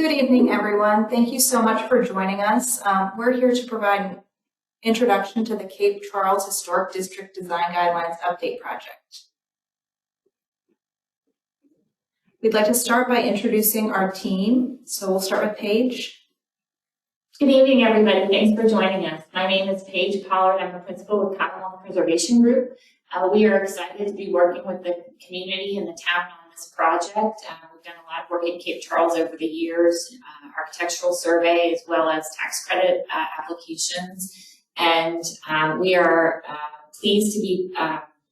Good evening, everyone. Thank you so much for joining us. We're here to provide an introduction to the Cape Charles Historic District Design Guidelines Update Project. We'd like to start by introducing our team. So we'll start with Paige. Good evening, everybody. Thanks for joining us. My name is Paige Pollard. I'm a principal with Commonwealth Preservation Group. We are excited to be working with the community and the town on this project. We've done a lot of work in Cape Charles over the years, architectural survey as well as tax credit applications. And we are pleased to be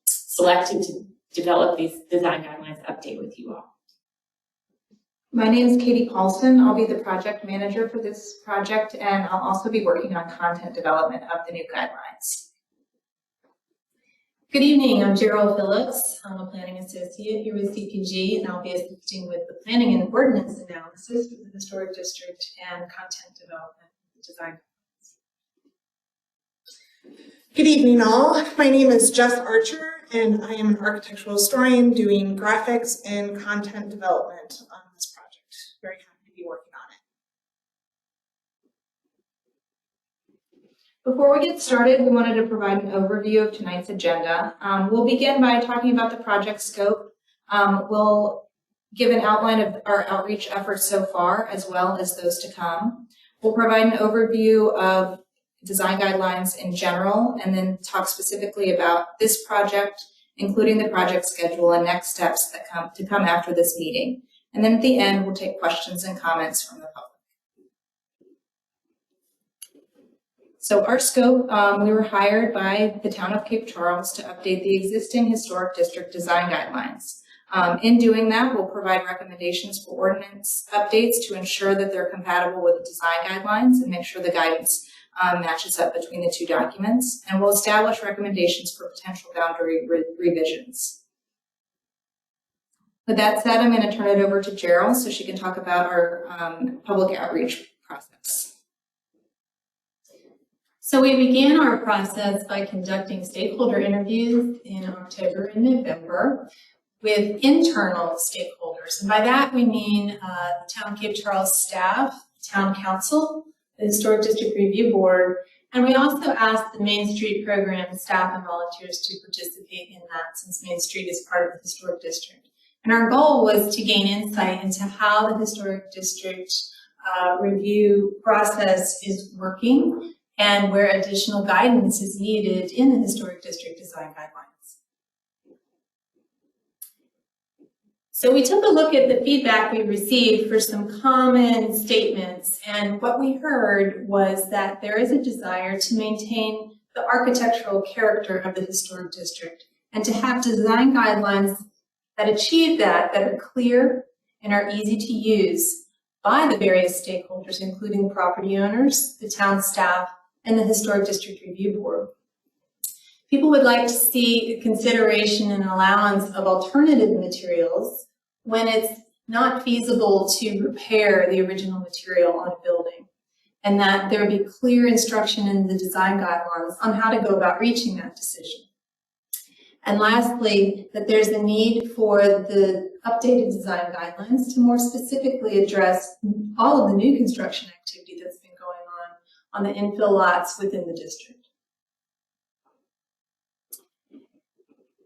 selected to develop these design guidelines update with you all. My name is Katie Paulson. I'll be the project manager for this project, and I'll also be working on content development of the new guidelines. Good evening, I'm Gerald Phillips. I'm a planning associate here with CPG, and I'll be assisting with the planning and ordinance analysis for the historic district and content development design. Good evening, all. My name is Jess Archer, and I am an architectural historian doing graphics and content development on this project. Very happy to be working on it. Before we get started, we wanted to provide an overview of tonight's agenda. We'll begin by talking about the project scope. We'll give an outline of our outreach efforts so far, as well as those to come. We'll provide an overview of design guidelines in general, and then talk specifically about this project, including the project schedule and next steps that come after this meeting. And then at the end, we'll take questions and comments from the public. So our scope, we were hired by the town of Cape Charles to update the existing historic district design guidelines. In doing that, we'll provide recommendations for ordinance updates to ensure that they're compatible with the design guidelines and make sure the guidance matches up between the two documents. And we'll establish recommendations for potential boundary revisions. With that said, I'm going to turn it over to Gerald so she can talk about our public outreach process. So we began our process by conducting stakeholder interviews in October and November with internal stakeholders. And by that we mean the Town Cape Charles staff, Town Council, the Historic District Review Board, and we also asked the Main Street program staff and volunteers to participate in that, since Main Street is part of the Historic District. And our goal was to gain insight into how the Historic District review process is working and where additional guidance is needed in the Historic District Design Guidelines. So we took a look at the feedback we received for some common statements, and what we heard was that there is a desire to maintain the architectural character of the Historic District and to have design guidelines that achieve that are clear and are easy to use by the various stakeholders, including property owners, the town staff, and the Historic District Review Board. People would like to see consideration and allowance of alternative materials when it's not feasible to repair the original material on a building, and that there be clear instruction in the design guidelines on how to go about reaching that decision. And lastly, that there's a need for the updated design guidelines to more specifically address all of the new construction activity that's been going on the infill lots within the district.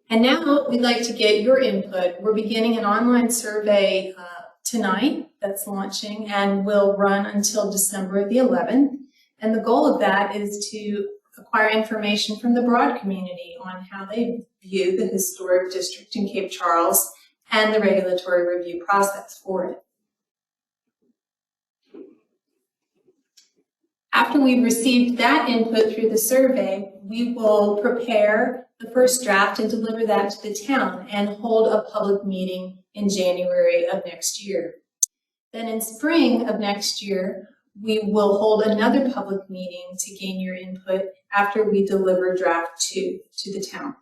And now we'd like to get your input. We're beginning an online survey tonight that's launching and will run until December the 11th. And the goal of that is to acquire information from the broad community on how they view the historic district in Cape Charles and the regulatory review process for it. After we've received that input through the survey, we will prepare the first draft and deliver that to the town and hold a public meeting in January of next year. Then in spring of next year, we will hold another public meeting to gain your input after we deliver draft 2 to the town.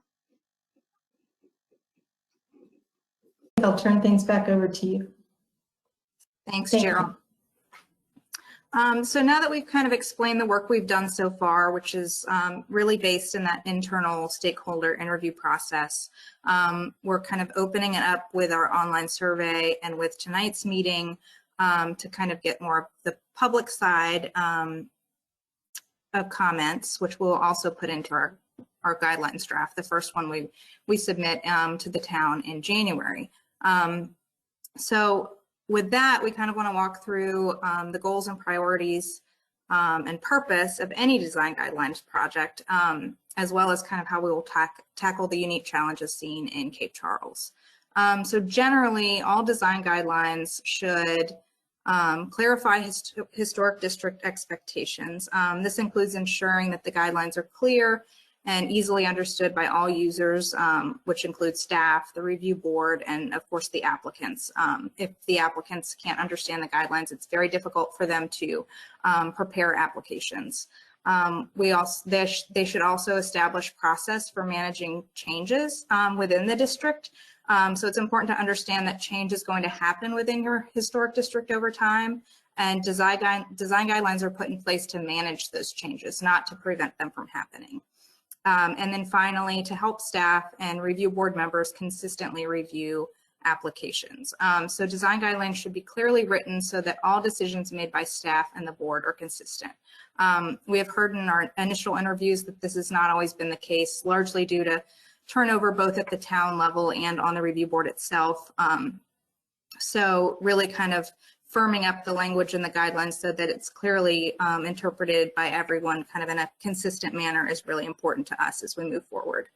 I'll turn things back over to you. Thanks, Gerald. So now that we've kind of explained the work we've done so far, which is really based in that internal stakeholder interview process, we're kind of opening it up with our online survey and with tonight's meeting to kind of get more of the public side of comments, which we'll also put into our guidelines draft, the first one we submit to the town in January. So with that, we kind of want to walk through the goals and priorities and purpose of any design guidelines project, as well as kind of how we will tackle the unique challenges seen in Cape Charles. So generally, all design guidelines should clarify historic district expectations. This includes ensuring that the guidelines are clear and easily understood by all users, which includes staff, the review board, and of course the applicants. If the applicants can't understand the guidelines, it's very difficult for them to prepare applications. They should also establish process for managing changes within the district. So it's important to understand that change is going to happen within your historic district over time, and design guidelines are put in place to manage those changes, not to prevent them from happening. And then finally, to help staff and review board members consistently review applications. So design guidelines should be clearly written so that all decisions made by staff and the board are consistent. We have heard in our initial interviews that this has not always been the case, largely due to turnover both at the town level and on the review board itself. So really kind of firming up the language in the guidelines so that it's clearly interpreted by everyone kind of in a consistent manner is really important to us as we move forward.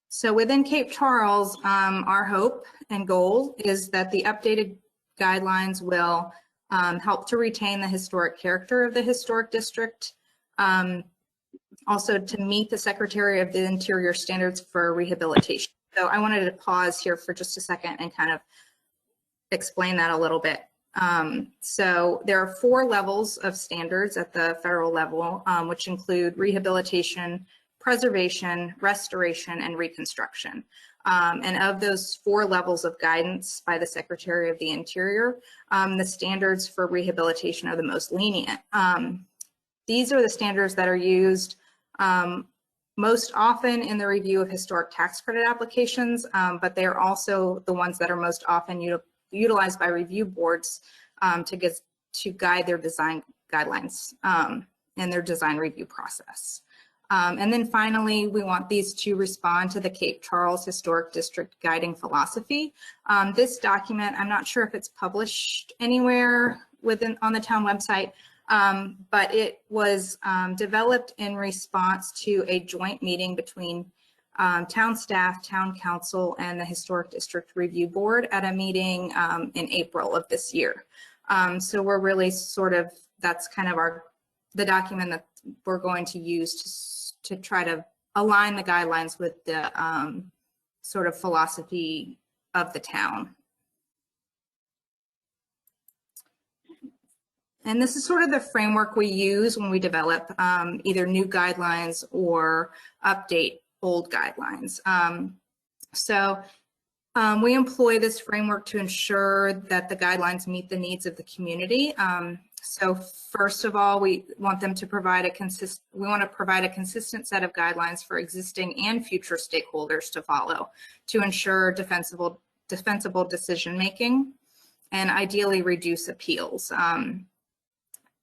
So within Cape Charles, our hope and goal is that the updated guidelines will help to retain the historic character of the historic district, also to meet the Secretary of the Interior standards for rehabilitation. So I wanted to pause here for just a second and kind of explain that a little bit. So there are 4 levels of standards at the federal level, which include rehabilitation, preservation, restoration, and reconstruction. And of those 4 levels of guidance by the Secretary of the Interior, the standards for rehabilitation are the most lenient. These are the standards that are used most often in the review of historic tax credit applications, but they are also the ones that are most often utilized by review boards to guide their design guidelines and their design review process. And then finally, we want these to respond to the Cape Charles Historic District Guiding Philosophy. This document, I'm not sure if it's published anywhere on the town website, but it was developed in response to a joint meeting between town staff, town council, and the Historic District Review Board at a meeting in April of this year. So we're really sort of, that's kind of the document that we're going to use to try to align the guidelines with the sort of philosophy of the town. And this is sort of the framework we use when we develop either new guidelines or update old guidelines. We employ this framework to ensure that the guidelines meet the needs of the community. So first of all, we want them to provide a consistent set of guidelines for existing and future stakeholders to follow to ensure defensible decision making and ideally reduce appeals.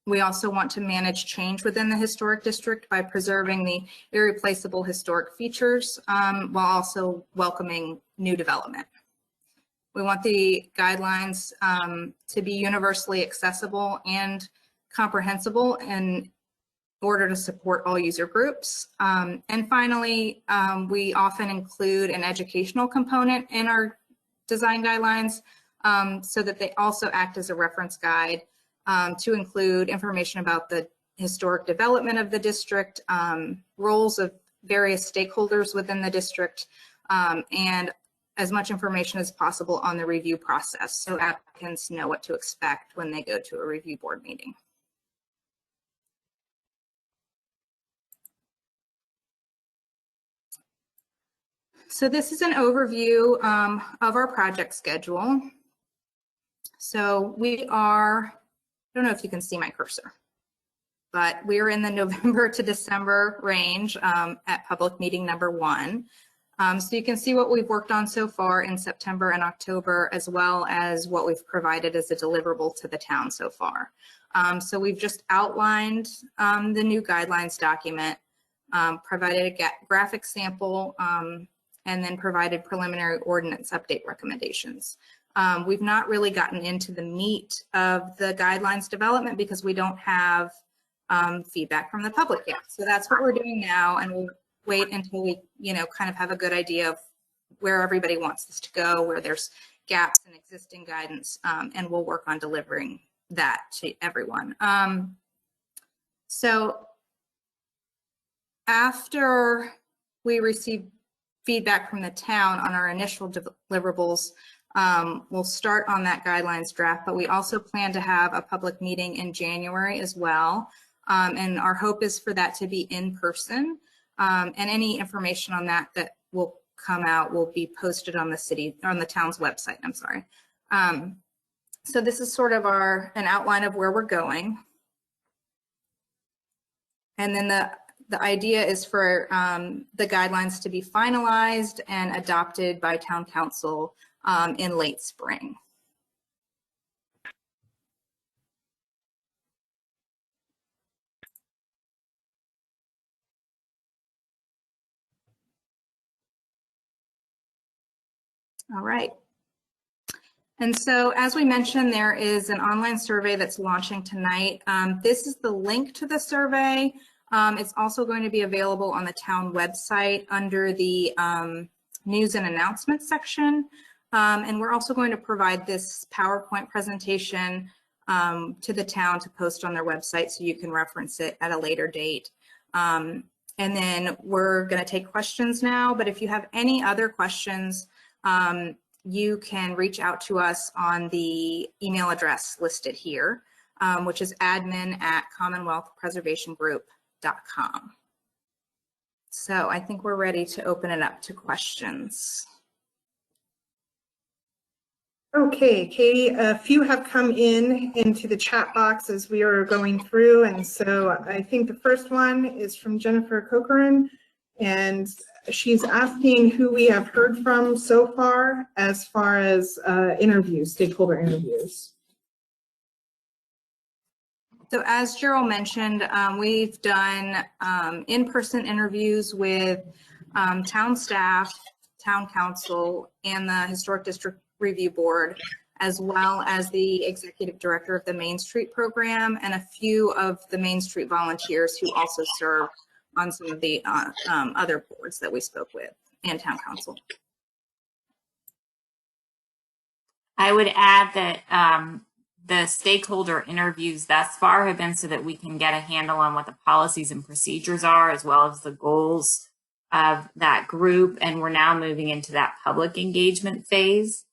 We also want to manage change within the historic district by preserving the irreplaceable historic features while also welcoming new development. We want the guidelines to be universally accessible and comprehensible in order to support all user groups. And finally, we often include an educational component in our design guidelines so that they also act as a reference guide to include information about the historic development of the district, roles of various stakeholders within the district, and as much information as possible on the review process so applicants know what to expect when they go to a review board meeting. So this is an overview of our project schedule. So we are, I don't know if you can see my cursor, but we're in the November to December range at public meeting number 1. So you can see what we've worked on so far in September and October, as well as what we've provided as a deliverable to the town so far. So we've just outlined the new guidelines document, provided a graphic sample, and then provided preliminary ordinance update recommendations. We've not really gotten into the meat of the guidelines development because we don't have feedback from the public yet. So that's what we're doing now, and we'll wait until we, kind of have a good idea of where everybody wants this to go, where there's gaps in existing guidance, and we'll work on delivering that to everyone. So after we receive feedback from the town on our initial deliverables, we'll start on that guidelines draft, but we also plan to have a public meeting in January as well. And our hope is for that to be in person. And any information on that will come out will be posted on the town's website, I'm sorry. So this is sort of an outline of where we're going. And then the idea is for the guidelines to be finalized and adopted by town council in late spring. All right. And so, as we mentioned, there is an online survey that's launching tonight. This is the link to the survey. It's also going to be available on the town website under the news and announcements section. And we're also going to provide this PowerPoint presentation to the town to post on their website so you can reference it at a later date. And then we're going to take questions now, but if you have any other questions, you can reach out to us on the email address listed here, which is admin@commonwealthpreservationgroup.com. So I think we're ready to open it up to questions. Okay, Katie, a few have come into the chat box as we are going through, and so I think the first one is from Jennifer Cochran, and she's asking who we have heard from so far as interviews, stakeholder interviews. So as Gerald mentioned, we've done in-person interviews with town staff, town council, and the Historic District Review Board, as well as the executive director of the Main Street program and a few of the Main Street volunteers who also serve on some of the other boards that we spoke with and town council. I would add that the stakeholder interviews thus far have been so that we can get a handle on what the policies and procedures are, as well as the goals of that group. And we're now moving into that public engagement phase,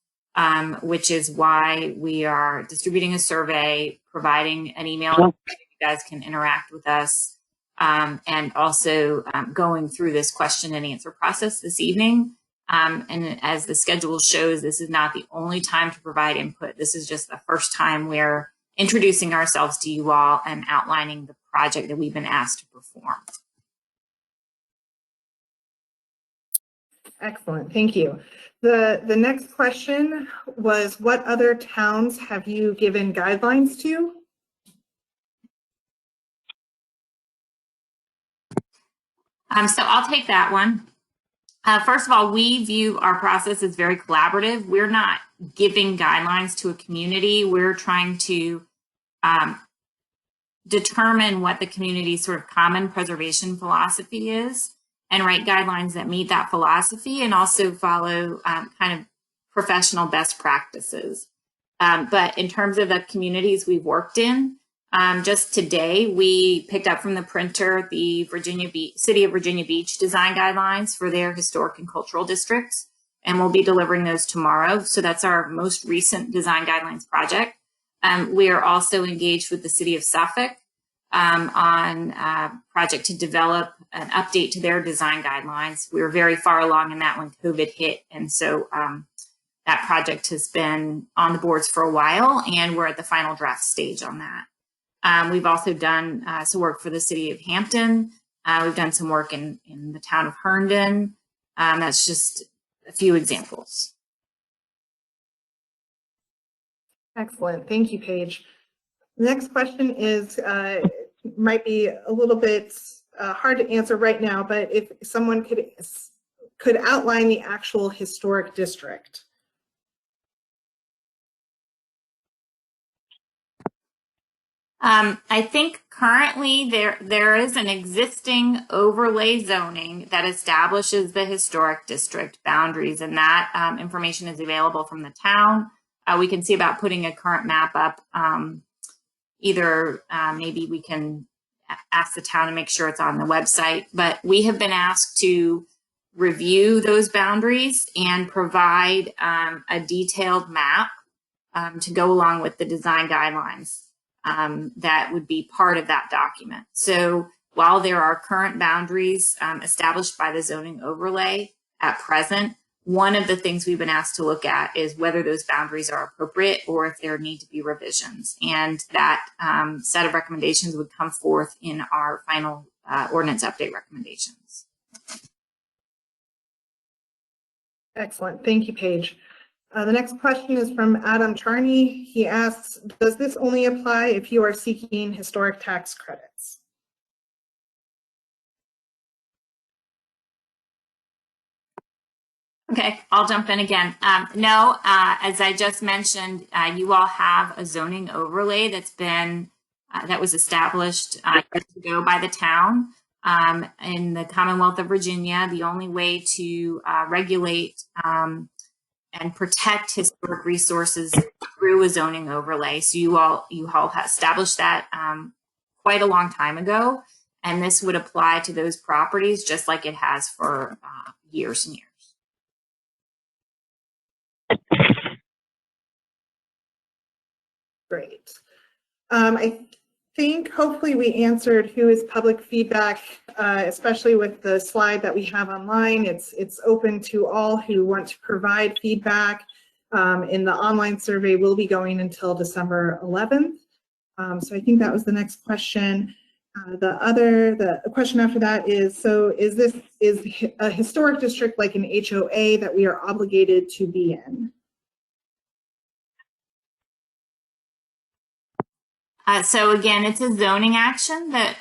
which is why we are distributing a survey, providing an email so you guys can interact with us, and also going through this question and answer process this evening. And as the schedule shows, this is not the only time to provide input. This is just the first time we're introducing ourselves to you all and outlining the project that we've been asked to perform. Excellent, thank you. The next question was, what other towns have you given guidelines to? So I'll take that one. First of all, we view our process as very collaborative. We're not giving guidelines to a community. We're trying to determine what the community's sort of common preservation philosophy is and write guidelines that meet that philosophy and also follow kind of professional best practices. But in terms of the communities we've worked in, just today, we picked up from the printer the City of Virginia Beach design guidelines for their historic and cultural districts, and we'll be delivering those tomorrow. So that's our most recent design guidelines project. We are also engaged with the City of Suffolk on a project to develop an update to their design guidelines. We were very far along in that when COVID hit, and so that project has been on the boards for a while, and we're at the final draft stage on that. We've also done some work for the City of Hampton. We've done some work in the town of Herndon. That's just a few examples. Excellent. Thank you, Paige. The next question is, might be a little bit hard to answer right now, but if someone could outline the actual historic district. I think currently there is an existing overlay zoning that establishes the historic district boundaries, and that information is available from the town. We can see about putting a current map up. Either maybe we can ask the town to make sure it's on the website, but we have been asked to review those boundaries and provide a detailed map to go along with the design guidelines. That would be part of that document. So while there are current boundaries established by the zoning overlay at present, one of the things we've been asked to look at is whether those boundaries are appropriate or if there need to be revisions. And that set of recommendations would come forth in our final ordinance update recommendations. Excellent. Thank you, Paige. The next question is from Adam Charney. He asks, does this only apply if you are seeking historic tax credits? Okay, I'll jump in again. No, as I just mentioned, you all have a zoning overlay that's been, that was established years ago by the town in the Commonwealth of Virginia. The only way to regulate and protect historic resources through a zoning overlay. So you all have established that quite a long time ago, and this would apply to those properties just like it has for years and years. Great. I think hopefully we answered who is public feedback, especially with the slide that we have online. It's open to all who want to provide feedback. In the online survey will be going until December 11th. So I think that was the next question. The question after that is, so is a historic district like an HOA that we are obligated to be in? So again, it's a zoning action that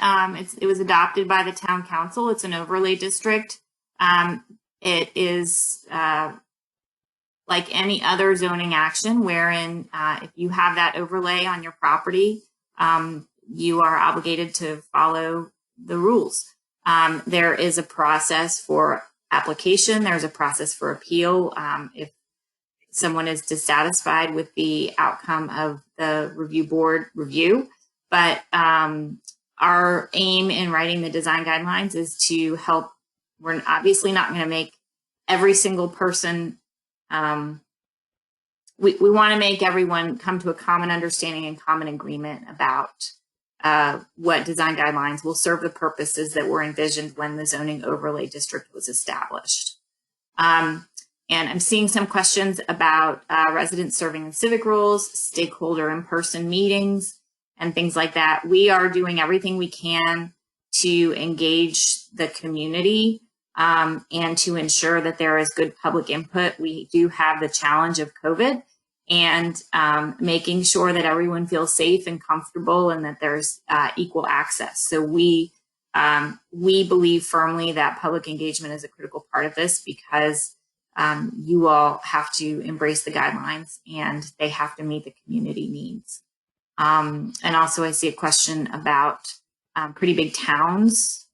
it was adopted by the town council. It's an overlay district. It is like any other zoning action wherein if you have that overlay on your property, you are obligated to follow the rules. There is a process for application. There's a process for appeal. If someone is dissatisfied with the outcome of the review board review. But our aim in writing the design guidelines is to help. We're obviously not going to make every single person, we want to make everyone come to a common understanding and common agreement about what design guidelines will serve the purposes that were envisioned when the zoning overlay district was established. And I'm seeing some questions about residents serving in civic roles, stakeholder in-person meetings, and things like that. We are doing everything we can to engage the community and to ensure that there is good public input. We do have the challenge of COVID and making sure that everyone feels safe and comfortable and that there's equal access. So we believe firmly that public engagement is a critical part of this because you all have to embrace the guidelines and they have to meet the community needs. And also I see a question about pretty big towns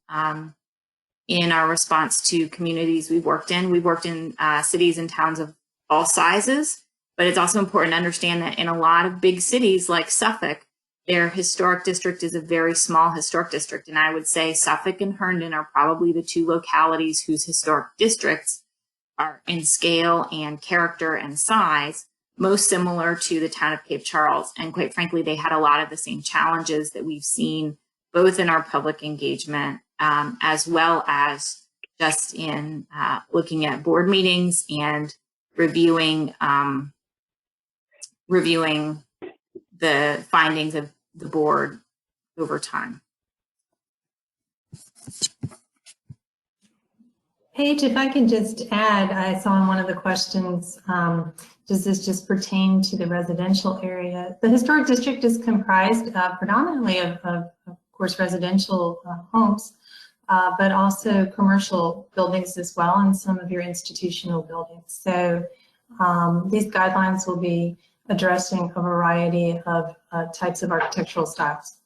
in our response to communities we've worked in. We've worked in cities and towns of all sizes, but it's also important to understand that in a lot of big cities like Suffolk, their historic district is a very small historic district. And I would say Suffolk and Herndon are probably the two localities whose historic districts are in scale and character and size most similar to the town of Cape Charles. And quite frankly, they had a lot of the same challenges that we've seen both in our public engagement as well as just in looking at board meetings and reviewing the findings of the board over time. Paige, if I can just add, I saw in one of the questions, does this just pertain to the residential area? The historic district is comprised predominantly of course, residential homes, but also commercial buildings as well, and some of your institutional buildings. So these guidelines will be addressing a variety of types of architectural styles.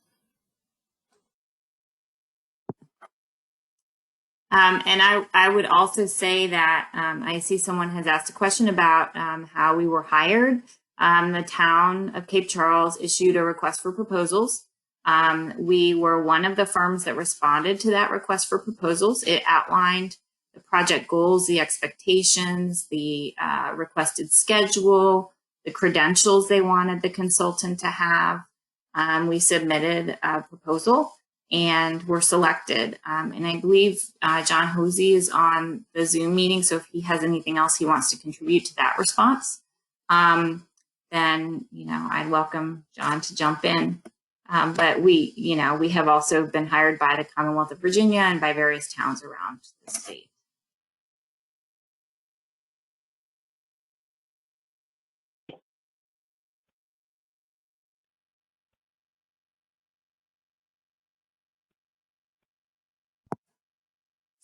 And I would also say that I see someone has asked a question about how we were hired. The town of Cape Charles issued a request for proposals. We were one of the firms that responded to that request for proposals. It outlined the project goals, the expectations, the requested schedule, the credentials they wanted the consultant to have. We submitted a proposal and were selected. And I believe John Hosey is on the Zoom meeting, so if he has anything else he wants to contribute to that response, then, I'd welcome John to jump in. But we have also been hired by the Commonwealth of Virginia and by various towns around the state.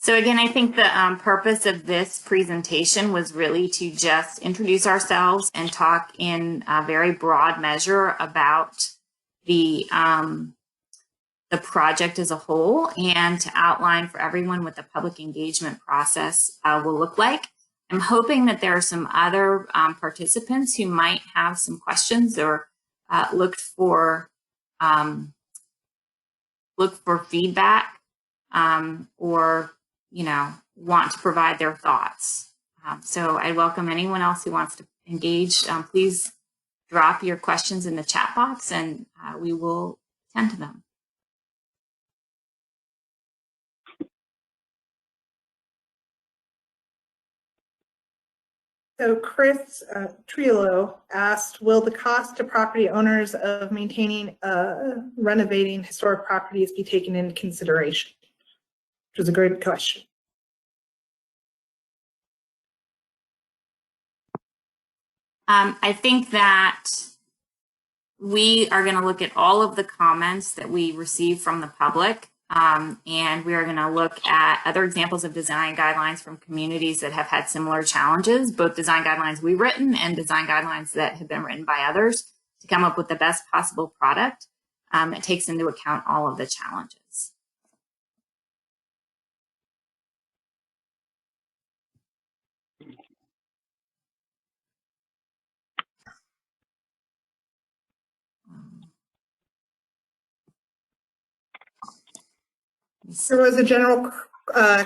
So again, I think the purpose of this presentation was really to just introduce ourselves and talk in a very broad measure about the project as a whole, and to outline for everyone what the public engagement process will look like. I'm hoping that there are some other participants who might have some questions or look for feedback or want to provide their thoughts. So I welcome anyone else who wants to engage. Please drop your questions in the chat box and we will attend to them. So Chris Triolo asked, will the cost to property owners of maintaining, renovating historic properties be taken into consideration? Which was a great question. I think that we are going to look at all of the comments that we receive from the public, and we are going to look at other examples of design guidelines from communities that have had similar challenges, both design guidelines we've written and design guidelines that have been written by others, to come up with the best possible product that takes into account all of the challenges. There was a general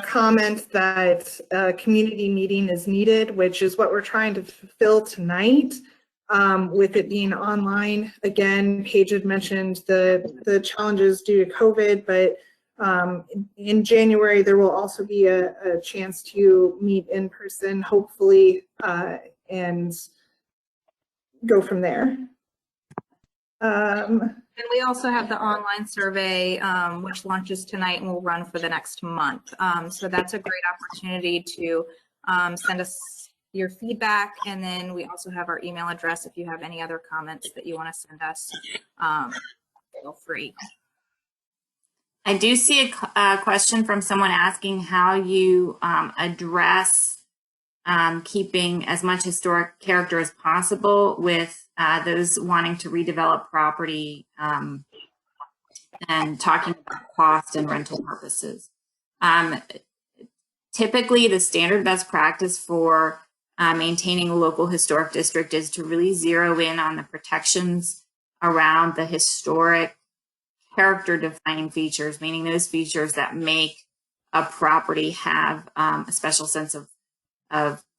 comment that a community meeting is needed, which is what we're trying to fulfill tonight. With it being online, again, Paige had mentioned the challenges due to COVID, but in January there will also be a chance to meet in person, hopefully, and go from there. And we also have the online survey, which launches tonight and will run for the next month. So that's a great opportunity to send us your feedback. And then we also have our email address if you have any other comments that you want to send us. Feel free. I do see a question from someone asking how you address keeping as much historic character as possible with those wanting to redevelop property and talking about cost and rental purposes. Typically, the standard best practice for maintaining a local historic district is to really zero in on the protections around the historic character defining features, meaning those features that make a property have a special sense of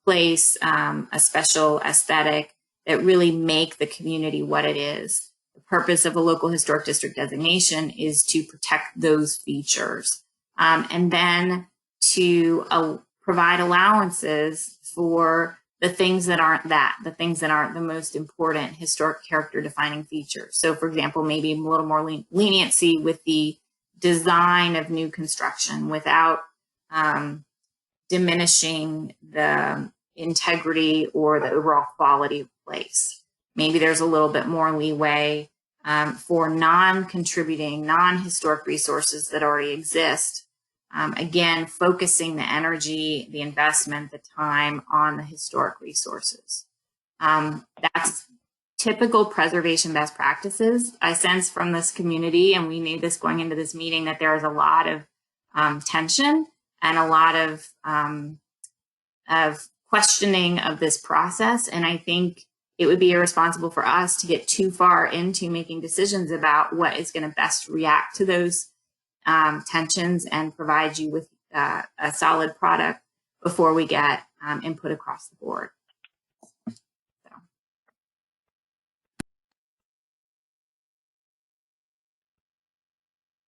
place, a special aesthetic that really make the community what it is. The purpose of a local historic district designation is to protect those features, and then to provide allowances for the things that aren't the things that aren't the most important historic character defining features. So for example, maybe a little more leniency with the design of new construction without diminishing the integrity or the overall quality of the place. Maybe there's a little bit more leeway for non-contributing, non-historic resources that already exist. Again, focusing the energy, the investment, the time on the historic resources. That's typical preservation best practices. I sense from this community, and we knew this going into this meeting, that there is a lot of tension and a lot of questioning of this process. And I think it would be irresponsible for us to get too far into making decisions about what is going to best react to those tensions and provide you with a solid product before we get input across the board.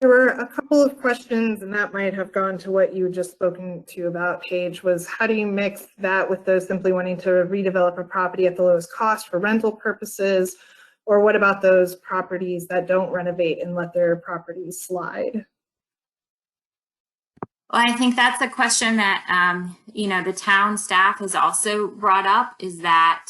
There were a couple of questions, and that might have gone to what you had just spoken to about, Paige, was how do you mix that with those simply wanting to redevelop a property at the lowest cost for rental purposes? Or what about those properties that don't renovate and let their properties slide? Well, I think that's a question that, the town staff has also brought up, is that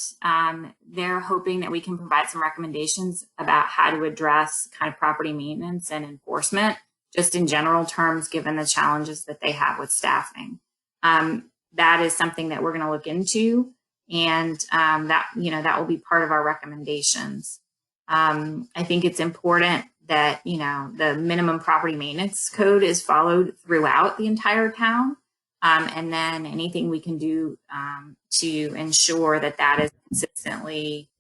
they're hoping that we can provide some recommendations about how to address kind of property maintenance and enforcement, just in general terms, given the challenges that they have with staffing. That is something that we're going to look into, and that will be part of our recommendations. I think it's important that, the minimum property maintenance code is followed throughout the entire town. And then anything we can do to ensure that that is consistently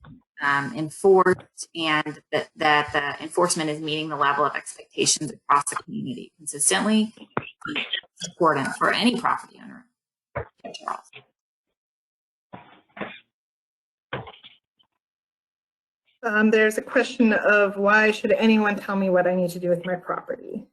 enforced, and that the enforcement is meeting the level of expectations across the community consistently, is important for any property owner. Charles. There's a question of why should anyone tell me what I need to do with my property?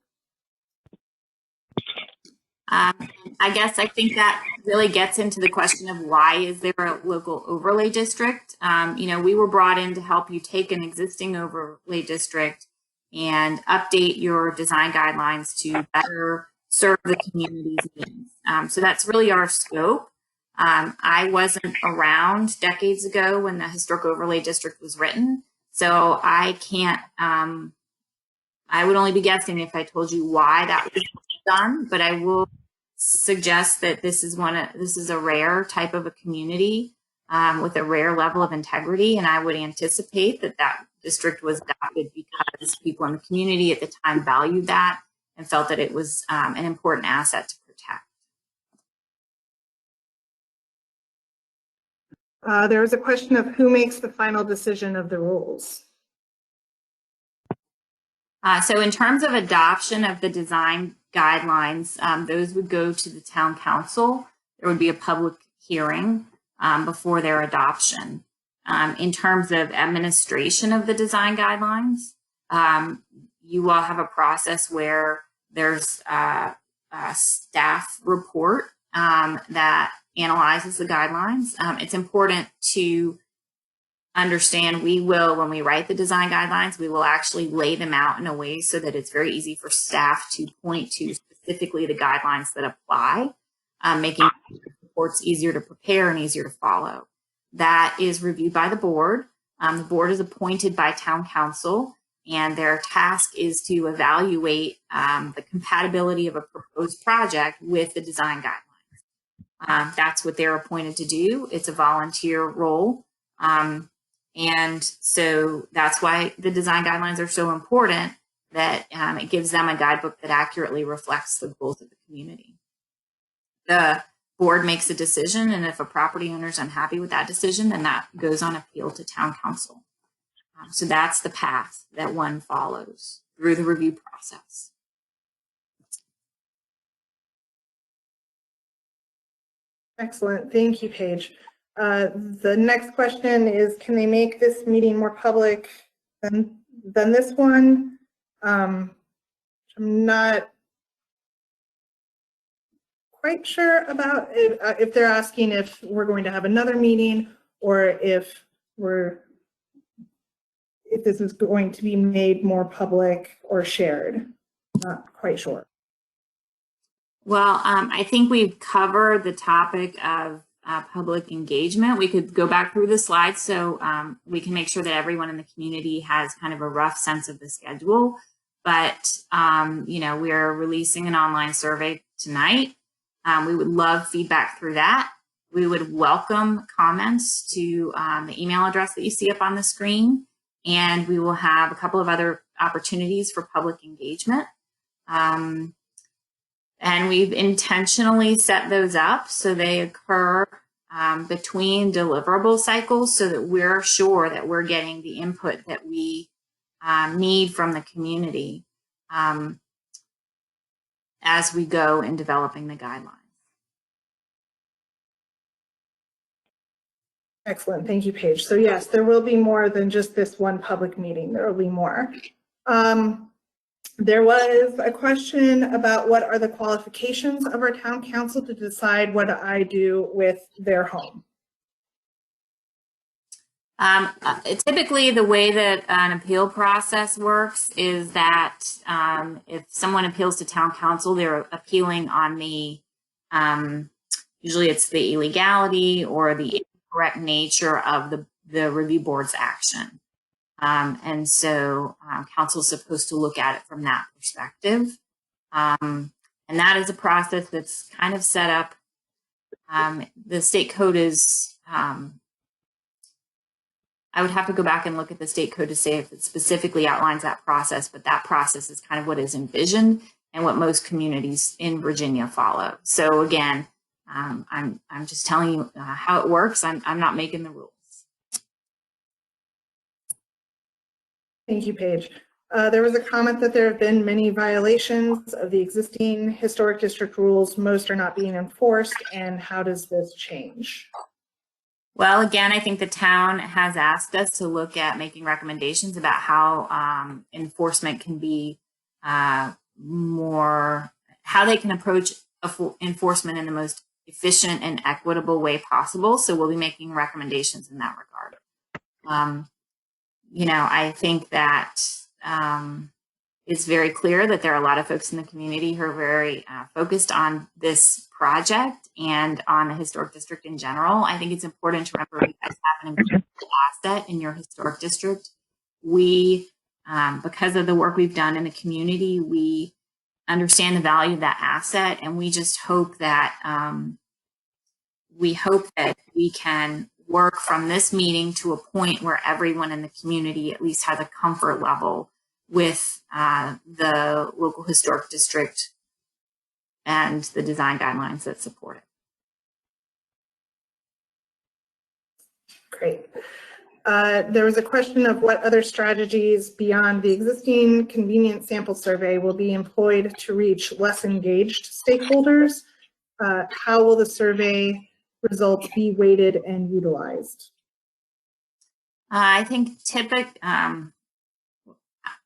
I guess I think that really gets into the question of why is there a local overlay district? We were brought in to help you take an existing overlay district and update your design guidelines to better serve the community's needs. So that's really our scope. I wasn't around decades ago when the historic overlay district was written, so I can't, I would only be guessing if I told you why that was done, but I will suggest that this is a rare type of a community with a rare level of integrity, and I would anticipate that district was adopted because people in the community at the time valued that and felt that it was an important asset to protect. There was a question of who makes the final decision of the rules. So in terms of adoption of the design guidelines, those would go to the town council. There would be a public hearing before their adoption. In terms of administration of the design guidelines, you all have a process where there's a staff report that analyzes the guidelines. It's important to understand when we write the design guidelines, we will actually lay them out in a way so that it's very easy for staff to point to specifically the guidelines that apply, making reports easier to prepare and easier to follow. That is reviewed by the board. The board is appointed by town council, and their task is to evaluate the compatibility of a proposed project with the design guidelines. That's what they're appointed to do. It's a volunteer role. And so that's why the design guidelines are so important, that it gives them a guidebook that accurately reflects the goals of the community. The board makes a decision, and if a property owner is unhappy with that decision, then that goes on appeal to town council. So that's the path that one follows through the review process. Excellent. Thank you, Paige. The next question is, can they make this meeting more public than this one? I'm not quite sure about if they're asking if we're going to have another meeting, or if this is going to be made more public or shared. Not quite sure. Well, I think we've covered the topic of public engagement. We could go back through the slides so we can make sure that everyone in the community has kind of a rough sense of the schedule. But, you know, we're releasing an online survey tonight. We would love feedback through that. We would welcome comments to the email address that you see up on the screen. And we will have a couple of other opportunities for public engagement. And we've intentionally set those up so they occur between deliverable cycles so that we're sure that we're getting the input that we need from the community as we go in developing the guidelines. Excellent, thank you, Paige. So yes, there will be more than just this one public meeting. There will be more. There was a question about what are the qualifications of our town council to decide what I do with their home. Typically, the way that an appeal process works is that if someone appeals to town council, they're appealing on the, usually it's the illegality or the incorrect nature of the review board's action. And so council is supposed to look at it from that perspective. And that is a process that's kind of set up. The state code is, I would have to go back and look at the state code to say if it specifically outlines that process, but that process is kind of what is envisioned and what most communities in Virginia follow. So again, I'm just telling you how it works. I'm not making the rules. Thank you, Paige. There was a comment that there have been many violations of the existing historic district rules. Most are not being enforced, and how does this change? Well, again, I think the town has asked us to look at making recommendations about how enforcement can be how they can approach enforcement in the most efficient and equitable way possible. So we'll be making recommendations in that regard. You know, I think that it's very clear that there are a lot of folks in the community who are very focused on this project and on the historic district in general. I think it's important to remember you guys have an important asset in your historic district. We, because of the work we've done in the community, we understand the value of that asset, and we just hope that we can work from this meeting to a point where everyone in the community at least has a comfort level with the local historic district and the design guidelines that support it. Great. There was a question of what other strategies beyond the existing convenient sample survey will be employed to reach less engaged stakeholders. How will the survey results be weighted and utilized? I think I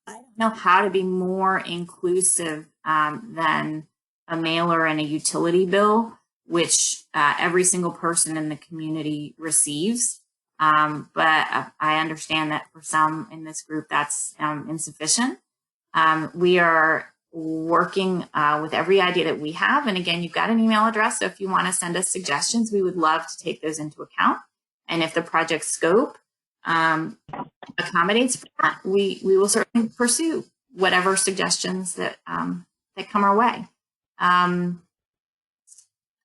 don't know how to be more inclusive than a mailer and a utility bill, which every single person in the community receives. But I understand that for some in this group, that's insufficient. We are working with every idea that we have. And again, you've got an email address. So if you want to send us suggestions, we would love to take those into account. And if the project scope accommodates for that, we will certainly pursue whatever suggestions that that come our way.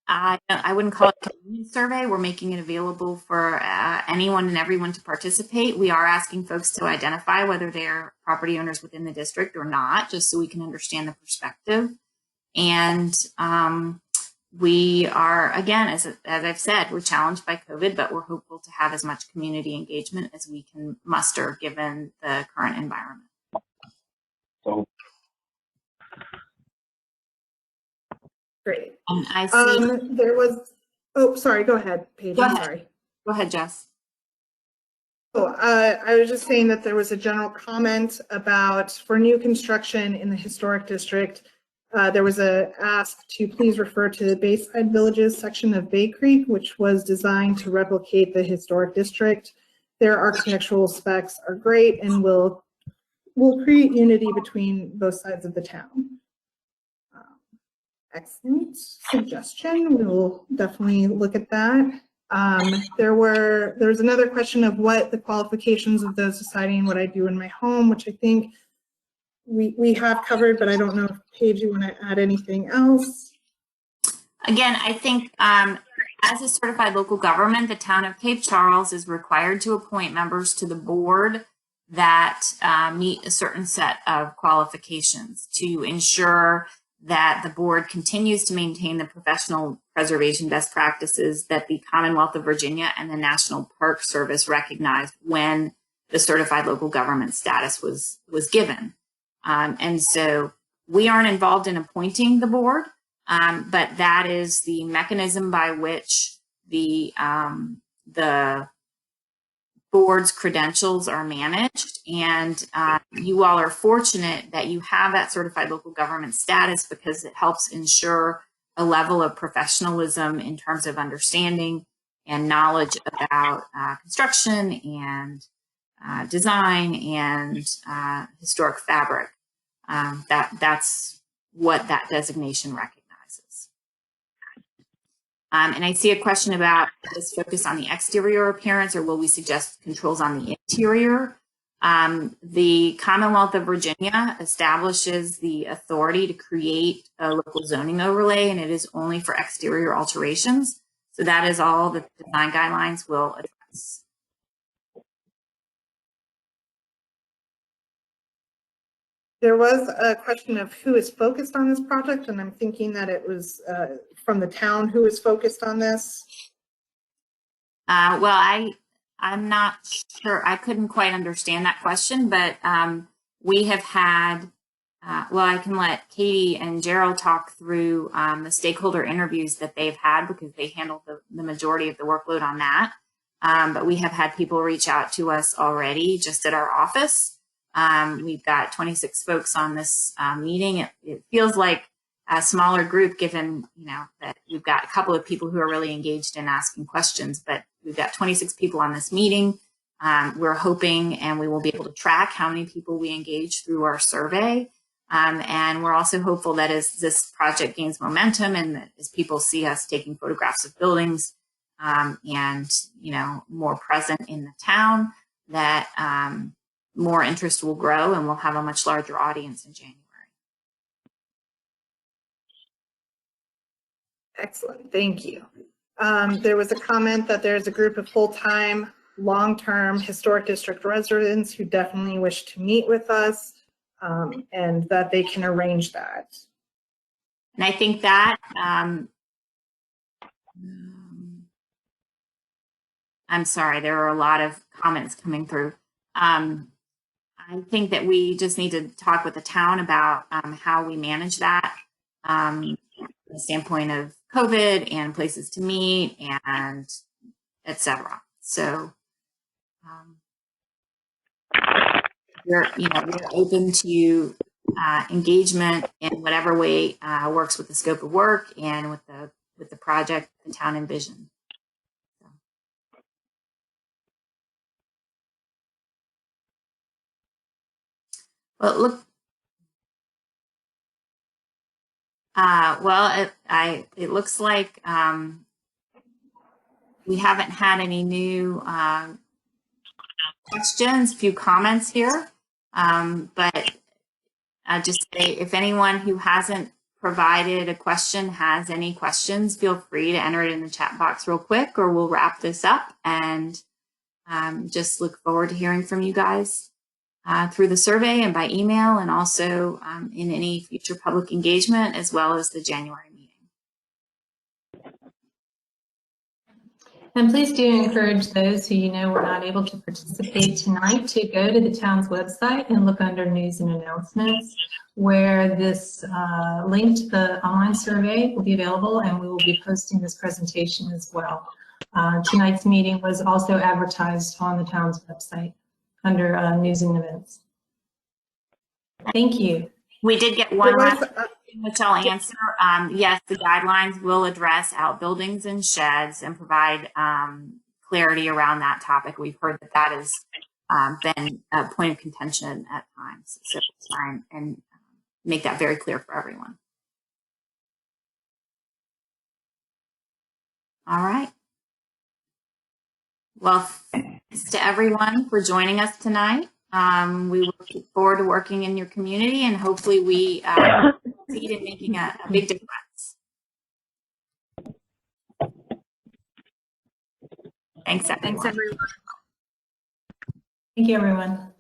I wouldn't call it a convenience survey. We're making it available for anyone and everyone to participate. We are asking folks to identify whether they're property owners within the district or not, just so we can understand the perspective. And we are, again, as I've said, we're challenged by COVID, but we're hopeful to have as much community engagement as we can muster given the current environment. Great. And I see. There was, oh, sorry, go ahead, Paige. I'm sorry. Go ahead, Jess. Oh, I was just saying that there was a general comment about for new construction in the historic district, there was a ask to please refer to the Bayside Villages section of Bay Creek, which was designed to replicate the historic district. Their architectural specs are great and will create unity between both sides of the town. Excellent suggestion. We will definitely look at that. There was another question of what the qualifications of those deciding what I do in my home, which I think we have covered, but I don't know if Paige, you want to add anything else? Again, I think as a certified local government, the town of Cape Charles is required to appoint members to the board that meet a certain set of qualifications to ensure that the board continues to maintain the professional preservation best practices that the Commonwealth of Virginia and the National Park Service recognized when the certified local government status was given. And so we aren't involved in appointing the board, but that is the mechanism by which the board's credentials are managed. And you all are fortunate that you have that certified local government status because it helps ensure a level of professionalism in terms of understanding and knowledge about construction and design and historic fabric. That's what that designation recognizes. And I see a question about this focus on the exterior appearance, or will we suggest controls on the interior? The Commonwealth of Virginia establishes the authority to create a local zoning overlay, and it is only for exterior alterations. So that is all that the design guidelines will address. There was a question of who is focused on this project, and I'm thinking that it was from the town who is focused on this. Well, I'm not sure. I couldn't quite understand that question, but we have had, well, I can let Katie and Gerald talk through the stakeholder interviews that they've had because they handle the majority of the workload on that. But we have had people reach out to us already just at our office. We've got 26 folks on this meeting. It feels like a smaller group given, that we've got a couple of people who are really engaged in asking questions, but we've got 26 people on this meeting. We're hoping, and we will be able to track how many people we engage through our survey. And we're also hopeful that as this project gains momentum and that as people see us taking photographs of buildings and, more present in the town, that more interest will grow and we'll have a much larger audience in January. Excellent, thank you. There was a comment that there's a group of full-time, long-term historic district residents who definitely wish to meet with us and that they can arrange that. And I think that, I'm sorry, there are a lot of comments coming through. I think that we just need to talk with the town about how we manage that from the standpoint of COVID and places to meet and et cetera. So we're open to engagement in whatever way works with the scope of work and with the project the town envisioned. Well, look. It looks like we haven't had any new questions. A few comments here, but I just say if anyone who hasn't provided a question has any questions, feel free to enter it in the chat box real quick, or we'll wrap this up and just look forward to hearing from you guys. Through the survey and by email, and also in any future public engagement, as well as the January meeting. And please do encourage those who were not able to participate tonight to go to the town's website and look under news and announcements, where this link to the online survey will be available, and we will be posting this presentation as well. Tonight's meeting was also advertised on the town's website under news and events. Thank you. We did get one last question, which I'll answer. Yes, the guidelines will address outbuildings and sheds and provide clarity around that topic. We've heard that has been a point of contention at times. So try and make that very clear for everyone. All right. Well, thanks to everyone for joining us tonight. We look forward to working in your community, and hopefully we succeed in making a big difference. Thanks, everyone. Thanks, everyone. Thank you, everyone.